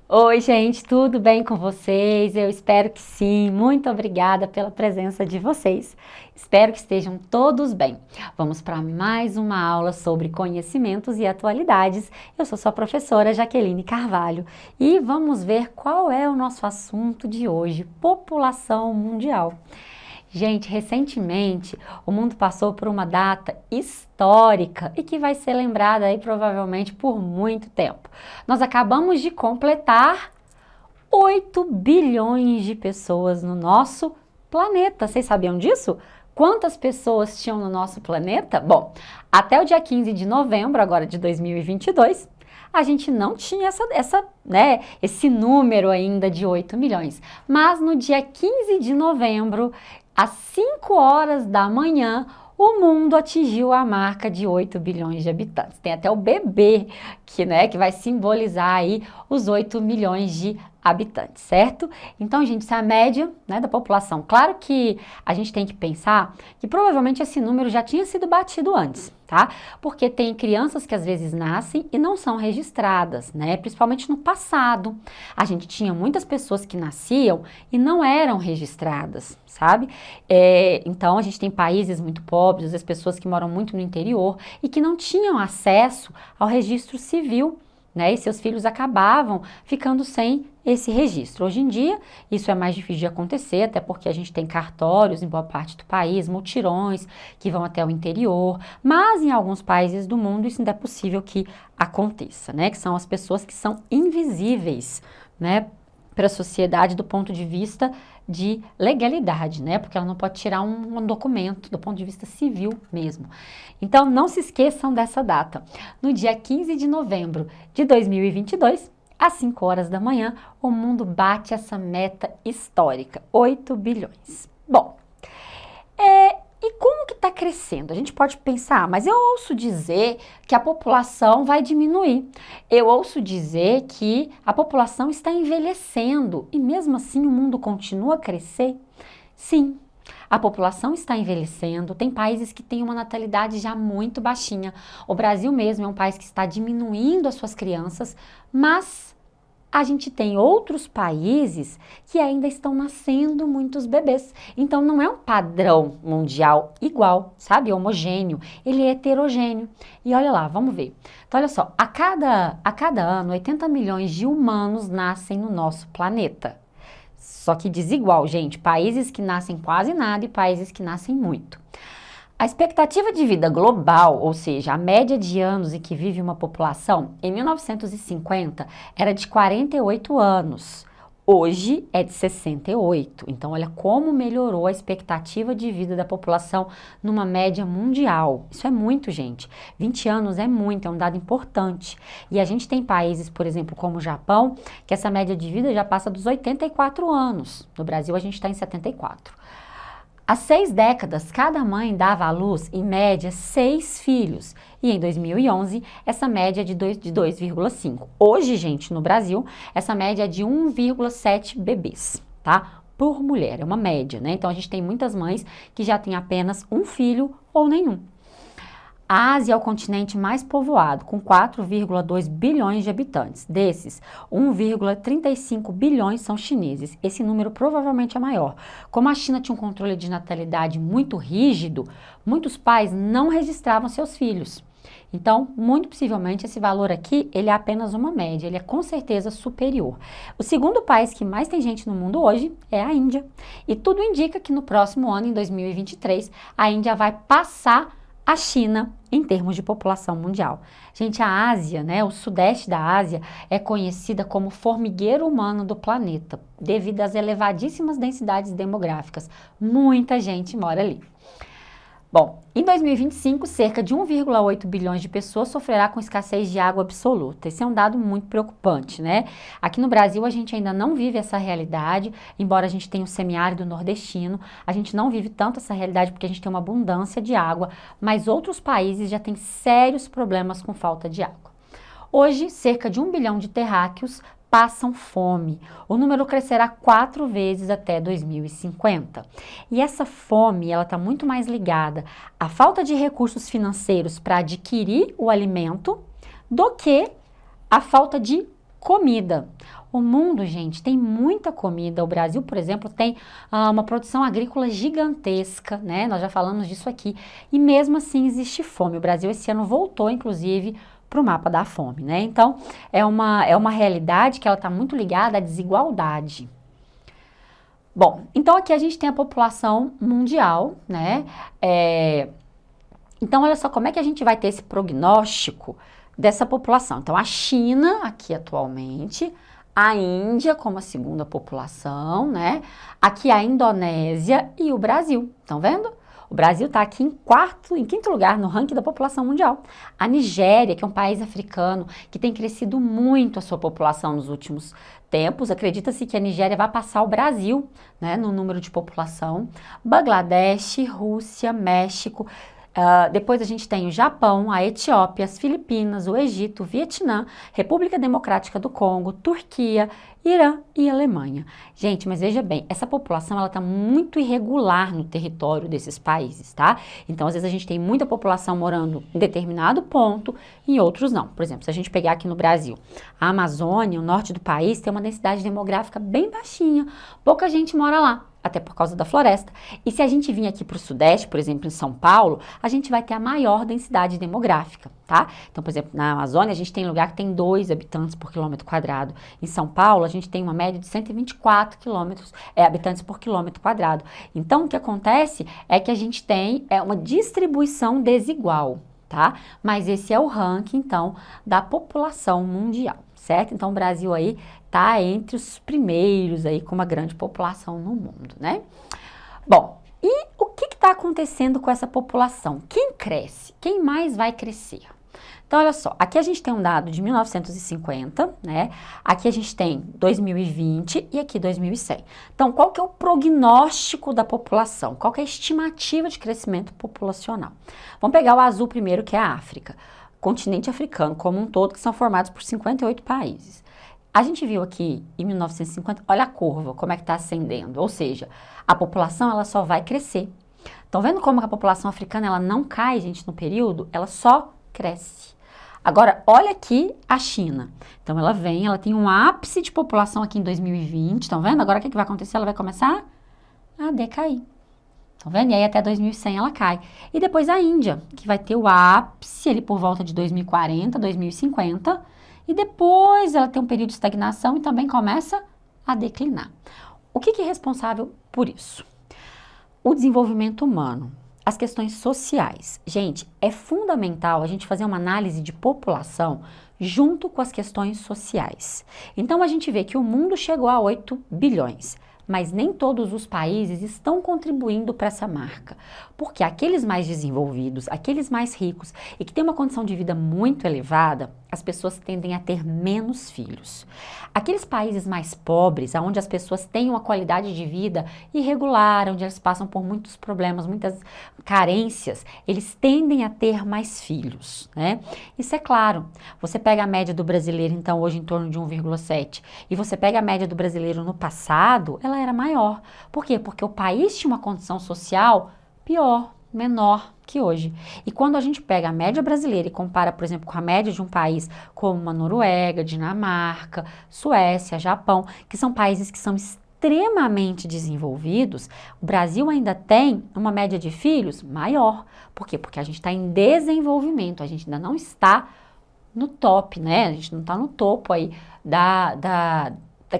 Oi, gente, tudo bem com vocês? Eu espero que sim. Muito obrigada pela presença de vocês. Espero que estejam todos bem. Vamos para mais uma aula sobre conhecimentos e atualidades. Eu sou sua professora Jaqueline Carvalho e vamos ver qual é o nosso assunto de hoje: população mundial. Gente, recentemente o mundo passou por uma data histórica e que vai ser lembrada aí provavelmente por muito tempo. Nós acabamos de completar 8 bilhões de pessoas no nosso planeta. Vocês sabiam disso? Quantas pessoas tinham no nosso planeta? Bom, até o dia 15 de novembro, agora de 2022, a gente não tinha esse número ainda de 8 milhões. Mas no dia 15 de novembro, às 5 horas da manhã, o mundo atingiu a marca de 8 bilhões de habitantes. Tem até o bebê que vai simbolizar aí os 8 milhões de habitantes, certo? Então, gente, isso é a média, né, da população. Claro que a gente tem que pensar que provavelmente esse número já tinha sido batido antes, tá? Porque tem crianças que às vezes nascem e não são registradas, né? Principalmente no passado. A gente tinha muitas pessoas que nasciam e não eram registradas, sabe? Então, a gente tem países muito pobres, as pessoas que moram muito no interior e que não tinham acesso ao registro civil, né? E seus filhos acabavam ficando sem esse registro. Hoje em dia, isso é mais difícil de acontecer, até porque a gente tem cartórios em boa parte do país, mutirões que vão até o interior, mas em alguns países do mundo isso ainda é possível que aconteça, né? Que são as pessoas que são invisíveis, né, para a sociedade do ponto de vista de legalidade, né? Porque ela não pode tirar um documento do ponto de vista civil mesmo. Então, não se esqueçam dessa data. No dia 15 de novembro de 2022, às 5 horas da manhã, o mundo bate essa meta histórica, 8 bilhões. Bom, e como que está crescendo? A gente pode pensar, mas eu ouço dizer que a população vai diminuir. Eu ouço dizer que a população está envelhecendo e mesmo assim o mundo continua a crescer? Sim. A população está envelhecendo, tem países que têm uma natalidade já muito baixinha. O Brasil mesmo é um país que está diminuindo as suas crianças, mas a gente tem outros países que ainda estão nascendo muitos bebês. Então não é um padrão mundial igual, sabe? Homogêneo. Ele é heterogêneo. E olha lá, vamos ver. Então olha só, a cada ano 80 milhões de humanos nascem no nosso planeta. Só que desigual, gente. Países que nascem quase nada e países que nascem muito. A expectativa de vida global, ou seja, a média de anos em que vive uma população, em 1950 era de 48 anos. Hoje é de 68. Então, olha como melhorou a expectativa de vida da população numa média mundial. Isso é muito, gente. 20 anos é muito, é um dado importante. E a gente tem países, por exemplo, como o Japão, que essa média de vida já passa dos 84 anos. No Brasil, a gente está em 74. Há 6 décadas, cada mãe dava à luz, em média, 6 filhos. E em 2011, essa média é de 2,5. Hoje, gente, no Brasil, essa média é de 1,7 bebês, tá? Por mulher, é uma média, né? Então, a gente tem muitas mães que já têm apenas um filho ou nenhum. A Ásia é o continente mais povoado, com 4,2 bilhões de habitantes. Desses, 1,35 bilhões são chineses. Esse número provavelmente é maior. Como a China tinha um controle de natalidade muito rígido, muitos pais não registravam seus filhos. Então, muito possivelmente, esse valor aqui, ele é apenas uma média, ele é com certeza superior. O segundo país que mais tem gente no mundo hoje é a Índia. E tudo indica que no próximo ano, em 2023, a Índia vai passar a China em termos de população mundial. Gente, a Ásia, né, o sudeste da Ásia é conhecida como formigueiro humano do planeta, devido às elevadíssimas densidades demográficas. Muita gente mora ali. Bom, em 2025, cerca de 1,8 bilhões de pessoas sofrerá com escassez de água absoluta. Esse é um dado muito preocupante, né? Aqui no Brasil, a gente ainda não vive essa realidade, embora a gente tenha o semiárido nordestino, a gente não vive tanto essa realidade porque a gente tem uma abundância de água, mas outros países já têm sérios problemas com falta de água. Hoje, cerca de 1 bilhão de terráqueos passam fome. O número crescerá 4 vezes até 2050. E essa fome, ela está muito mais ligada à falta de recursos financeiros para adquirir o alimento do que à falta de comida. O mundo, gente, tem muita comida. O Brasil, por exemplo, tem uma produção agrícola gigantesca, né? Nós já falamos disso aqui. E mesmo assim existe fome. O Brasil esse ano voltou, inclusive, para o mapa da fome, né? Então, é uma realidade que ela está muito ligada à desigualdade. Bom, então aqui a gente tem a população mundial, né? Então, olha só como é que a gente vai ter esse prognóstico dessa população. Então, a China, aqui atualmente, a Índia como a segunda população, né? Aqui a Indonésia e o Brasil, estão vendo? O Brasil está aqui em quinto lugar no ranking da população mundial. A Nigéria, que é um país africano que tem crescido muito a sua população nos últimos tempos, acredita-se que a Nigéria vai passar o Brasil, né, no número de população. Bangladesh, Rússia, México. Depois a gente tem o Japão, a Etiópia, as Filipinas, o Egito, o Vietnã, República Democrática do Congo, Turquia, Irã e Alemanha. Gente, mas veja bem, essa população ela está muito irregular no território desses países, tá? Então, às vezes a gente tem muita população morando em determinado ponto e em outros não. Por exemplo, se a gente pegar aqui no Brasil, a Amazônia, o norte do país, tem uma densidade demográfica bem baixinha, pouca gente mora lá, até por causa da floresta. E se a gente vir aqui para o Sudeste, por exemplo, em São Paulo, a gente vai ter a maior densidade demográfica, tá? Então, por exemplo, na Amazônia, a gente tem lugar que tem 2 habitantes por quilômetro quadrado. Em São Paulo, a gente tem uma média de 124 habitantes por quilômetro quadrado. Então, o que acontece é que a gente tem uma distribuição desigual, tá? Mas esse é o ranking, então, da população mundial, certo? Então, o Brasil aí tá entre os primeiros aí com uma grande população no mundo, né? Bom, e o que está acontecendo com essa população? Quem cresce? Quem mais vai crescer? Então, olha só, aqui a gente tem um dado de 1950, né? Aqui a gente tem 2020 e aqui 2100. Então, qual que é o prognóstico da população? Qual que é a estimativa de crescimento populacional? Vamos pegar o azul primeiro, que é a África. Continente africano como um todo, que são formados por 58 países. A gente viu aqui em 1950, olha a curva, como é que está ascendendo, ou seja, a população ela só vai crescer. Estão vendo como a população africana ela não cai, gente, no período? Ela só cresce. Agora, olha aqui a China. Então, ela tem um ápice de população aqui em 2020, estão vendo? Agora, o que vai acontecer? Ela vai começar a decair. Estão vendo? E aí, até 2100 ela cai. E depois a Índia, que vai ter o ápice ali por volta de 2040, 2050, e depois ela tem um período de estagnação e também começa a declinar. O que é responsável por isso? O desenvolvimento humano, as questões sociais. Gente, é fundamental a gente fazer uma análise de população junto com as questões sociais. Então, a gente vê que o mundo chegou a 8 bilhões. Mas nem todos os países estão contribuindo para essa marca. Porque aqueles mais desenvolvidos, aqueles mais ricos e que têm uma condição de vida muito elevada, as pessoas tendem a ter menos filhos. Aqueles países mais pobres, onde as pessoas têm uma qualidade de vida irregular, onde eles passam por muitos problemas, muitas carências, eles tendem a ter mais filhos, né? Isso é claro. Você pega a média do brasileiro, então, hoje em torno de 1,7, e você pega a média do brasileiro no passado, ela era maior. Por quê? Porque o país tinha uma condição social pior, menor que hoje. E quando a gente pega a média brasileira e compara, por exemplo, com a média de um país como a Noruega, Dinamarca, Suécia, Japão, que são países que são extremamente desenvolvidos, o Brasil ainda tem uma média de filhos maior. Por quê? Porque a gente está em desenvolvimento, a gente ainda não está no top, né? A gente não está no topo aí da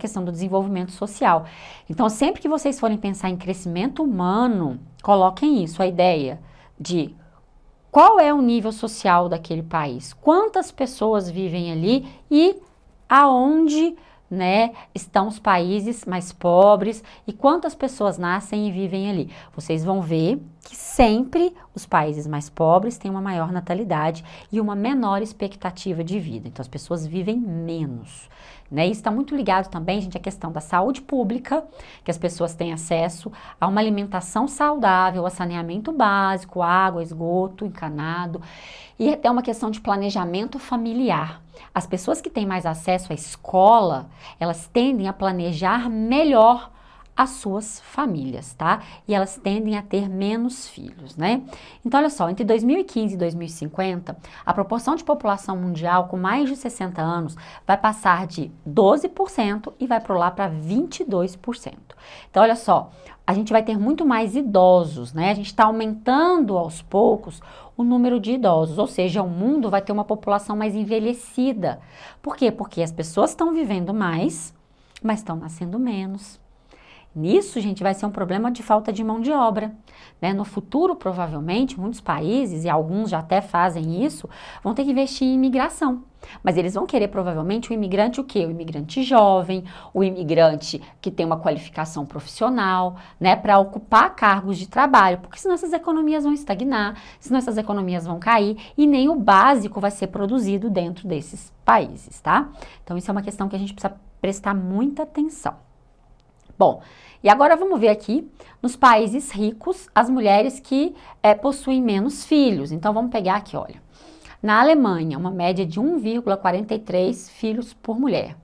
questão do desenvolvimento social. Então, sempre que vocês forem pensar em crescimento humano, coloquem isso, a ideia de qual é o nível social daquele país, quantas pessoas vivem ali e aonde, né, estão os países mais pobres e quantas pessoas nascem e vivem ali. Vocês vão ver que sempre os países mais pobres têm uma maior natalidade e uma menor expectativa de vida. Então, as pessoas vivem menos. Né? Isso está muito ligado também, gente, à questão da saúde pública, que as pessoas têm acesso a uma alimentação saudável, a saneamento básico, água, esgoto, encanado, e até uma questão de planejamento familiar. As pessoas que têm mais acesso à escola, elas tendem a planejar melhor as suas famílias, tá? E elas tendem a ter menos filhos, né? Então, olha só, entre 2015 e 2050, a proporção de população mundial com mais de 60 anos vai passar de 12% e vai para lá para 22%. Então, olha só, a gente vai ter muito mais idosos, né? A gente está aumentando aos poucos o número de idosos, ou seja, o mundo vai ter uma população mais envelhecida. Por quê? Porque as pessoas estão vivendo mais, mas estão nascendo menos. Nisso, gente, vai ser um problema de falta de mão de obra, né? No futuro, provavelmente, muitos países, e alguns já até fazem isso, vão ter que investir em imigração. Mas eles vão querer, provavelmente, o imigrante o quê? O imigrante jovem, o imigrante que tem uma qualificação profissional, né? Para ocupar cargos de trabalho, porque senão essas economias vão estagnar, senão essas economias vão cair e nem o básico vai ser produzido dentro desses países, tá? Então, isso é uma questão que a gente precisa prestar muita atenção. Bom, e agora vamos ver aqui, nos países ricos, as mulheres que possuem menos filhos. Então, vamos pegar aqui, olha. Na Alemanha, uma média de 1,43 filhos por mulher.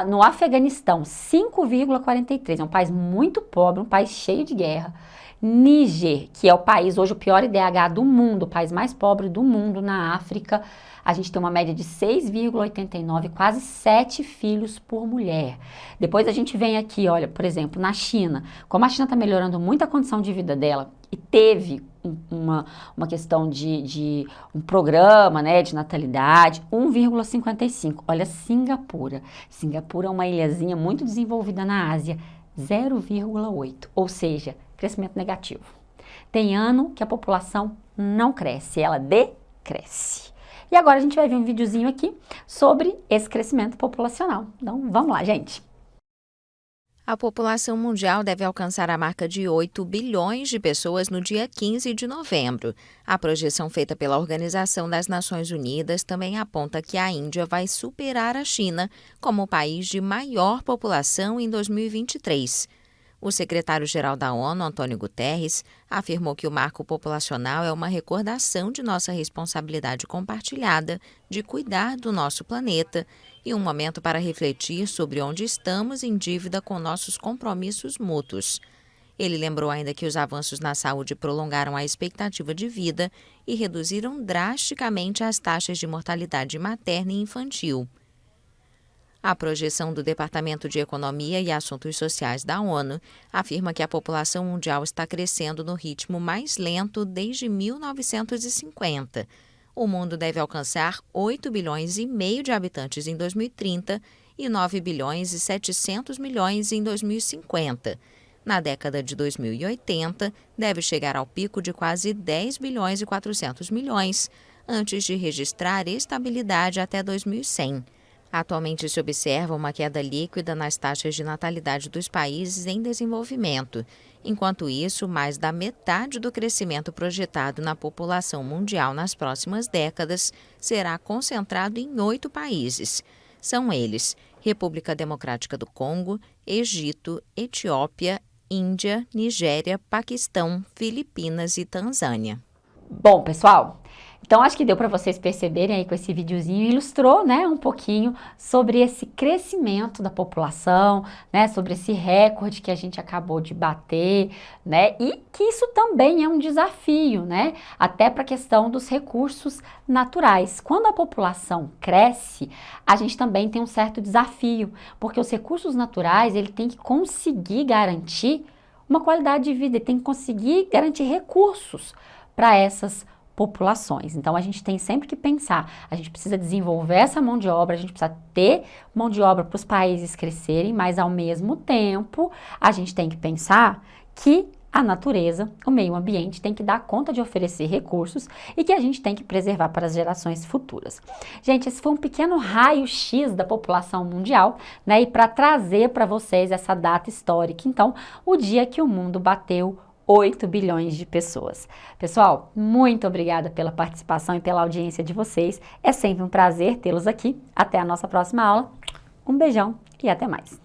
No Afeganistão, 5,43. É um país muito pobre, um país cheio de guerra. Níger, que é o país hoje o pior IDH do mundo, o país mais pobre do mundo na África, a gente tem uma média de 6,89, quase 7 filhos por mulher. Depois a gente vem aqui, olha, por exemplo, na China, como a China está melhorando muito a condição de vida dela e teve uma questão de um programa, né, de natalidade, 1,55. Olha, Singapura. Singapura é uma ilhazinha muito desenvolvida na Ásia, 0,8, ou seja, crescimento negativo. Tem ano que a população não cresce, ela decresce. E agora a gente vai ver um videozinho aqui sobre esse crescimento populacional. Então, vamos lá, gente. A população mundial deve alcançar a marca de 8 bilhões de pessoas no dia 15 de novembro. A projeção feita pela Organização das Nações Unidas também aponta que a Índia vai superar a China como o país de maior população em 2023. O secretário-geral da ONU, Antônio Guterres, afirmou que o marco populacional é uma recordação de nossa responsabilidade compartilhada de cuidar do nosso planeta e um momento para refletir sobre onde estamos em dívida com nossos compromissos mútuos. Ele lembrou ainda que os avanços na saúde prolongaram a expectativa de vida e reduziram drasticamente as taxas de mortalidade materna e infantil. A projeção do Departamento de Economia e Assuntos Sociais da ONU afirma que a população mundial está crescendo no ritmo mais lento desde 1950. O mundo deve alcançar 8 bilhões e meio de habitantes em 2030 e 9 bilhões e 700 milhões em 2050. Na década de 2080, deve chegar ao pico de quase 10 bilhões e 400 milhões, antes de registrar estabilidade até 2100. Atualmente se observa uma queda líquida nas taxas de natalidade dos países em desenvolvimento. Enquanto isso, mais da metade do crescimento projetado na população mundial nas próximas décadas será concentrado em 8 países. São eles: República Democrática do Congo, Egito, Etiópia, Índia, Nigéria, Paquistão, Filipinas e Tanzânia. Bom, pessoal, então acho que deu para vocês perceberem aí com esse videozinho, ilustrou, né, um pouquinho sobre esse crescimento da população, né, sobre esse recorde que a gente acabou de bater, né, e que isso também é um desafio, né, até para a questão dos recursos naturais. Quando a população cresce, a gente também tem um certo desafio, porque os recursos naturais, ele tem que conseguir garantir uma qualidade de vida, ele tem que conseguir garantir recursos para essas populações. Então, a gente tem sempre que pensar, a gente precisa desenvolver essa mão de obra, a gente precisa ter mão de obra para os países crescerem, mas ao mesmo tempo, a gente tem que pensar que a natureza, o meio ambiente tem que dar conta de oferecer recursos e que a gente tem que preservar para as gerações futuras. Gente, esse foi um pequeno raio-x da população mundial, né? E para trazer para vocês essa data histórica, então, o dia que o mundo bateu 8 bilhões de pessoas. Pessoal, muito obrigada pela participação e pela audiência de vocês. É sempre um prazer tê-los aqui. Até a nossa próxima aula. Um beijão e até mais.